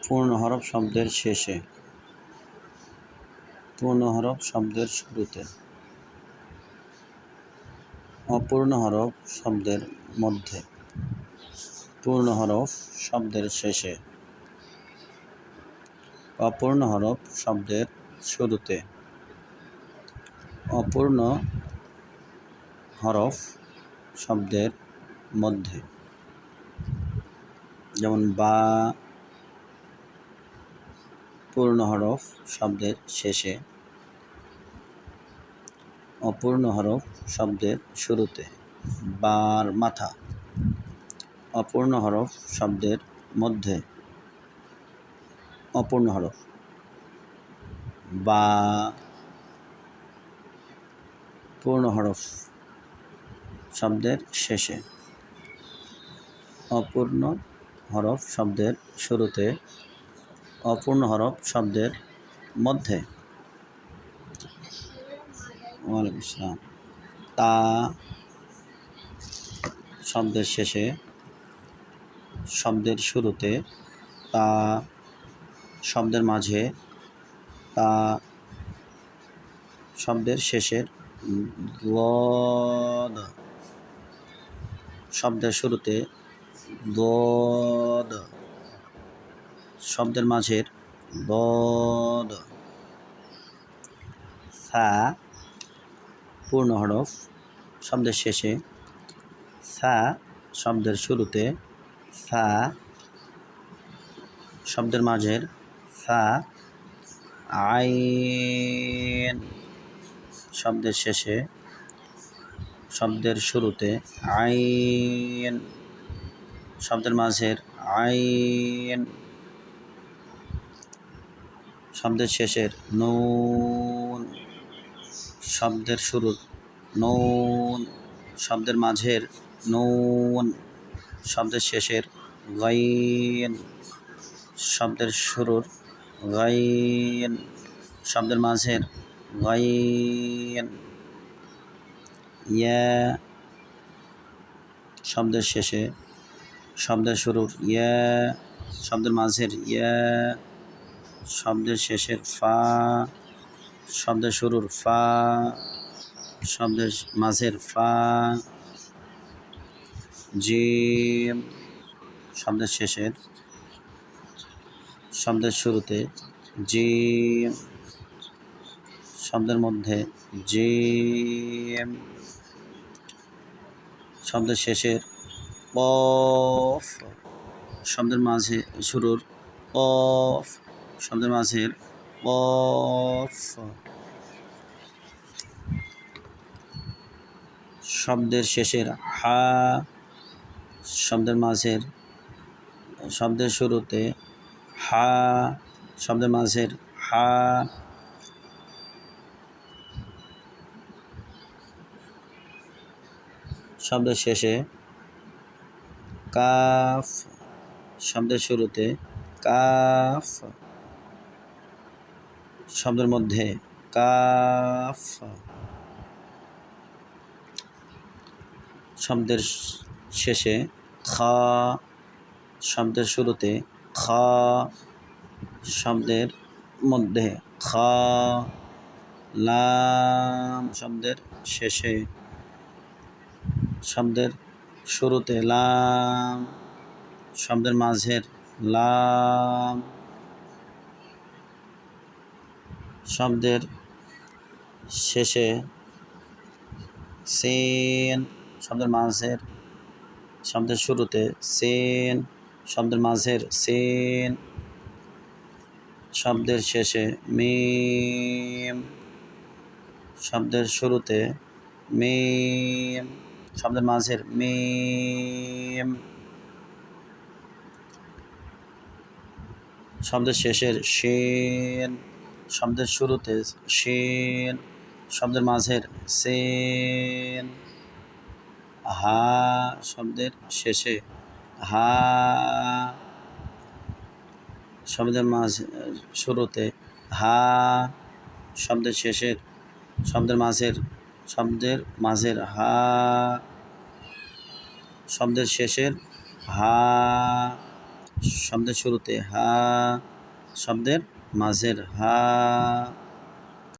পূর্ণ হরফ শব্দের শেষে, পূর্ণ হরফ শব্দের শুরুতে, অপূর্ণ হরফ শব্দের মধ্যে, পূর্ণ হরফ শব্দের শেষে, অপূর্ণ হরফ শব্দের শুরুতে, অপূর্ণ হরফ শব্দের মধ্যে, যেমন বা পূর্ণ হরফ শব্দের শেষে, অপূর্ণ হরফ শব্দের শুরুতে। বার মাথা, অপূর্ণ হরফ শব্দের মধ্যে, অপূর্ণ হরফ। বা পূর্ণ হরফ শব্দের শেষে, অপূর্ণ হরফ শব্দের শুরুতে, অপূর্ণ হরফ শব্দের মধ্যে। ওয়ালাইকুম আসসালাম। তা শব্দের শেষে, শব্দের শুরুতে, তা শব্দের মাঝে, তা শব্দের শেষের, দ শব্দের শুরুতে, দ শব্দের মাঝের, দ সা পূর্ণ হরফ শব্দের শেষে, সা শব্দের শুরুতে, সা শব্দের মাঝের, সা। আইন শব্দের শেষে, শব্দের শুরুতে, আইন শব্দের মাঝের, আইন শব্দের শেষের, নুন শব্দের শুরুর, নুন শব্দের মাঝের, নুন শব্দের শেষের, গাইন শব্দের শুরুর, গাইন শব্দের মাঝের, গাইন। ইয়া শব্দের শেষে, শব্দের শুরুর, ইয়া শব্দের মাঝের, ইয়া শব্দের শেষের, ফা শব্দের শুরুর, ফা শব্দের মাঝের, ফা। জিম শব্দের শেষের, শব্দের শুরুতে, জিম শব্দের মধ্যে, জিম শব্দের শেষের, কফ শব্দের মাঝে শুরুর, কফ শব্দের মাঝের, কফ শব্দের শেষের, হা শব্দের মাঝের, শব্দের শুরুতে, হা শব্দের মাঝের, হা শব্দের শেষে, কাফ শব্দের শুরুতে, কাফ শব্দের মধ্যে, কাফ শব্দের শেষে, খা শব্দের শুরুতে, খা শব্দের মধ্যে, খা। লাম শব্দের শেষে, শব্দের শুরুতে, লাম শব্দের মাঝের, লাম শব্দের শেষে, সিন শব্দের মাঝের, শব্দের শুরুতে, সিন শব্দের মাঝের, সিন শব্দের শেষে, মিম শব্দের শুরুতে, মিম শব্দের মাঝের, মিম শব্দের শেষের, শিন শব্দের শুরুতে, শিন শব্দের মাঝের, সিন। হা শব্দের শেষে, হা শব্দের মাঝে শুরুতে, হা শব্দের শেষের, শব্দের মাঝের, হা শব্দের শেষের, হা শব্দের শুরুতে হা, শব্দের মাঝের হা,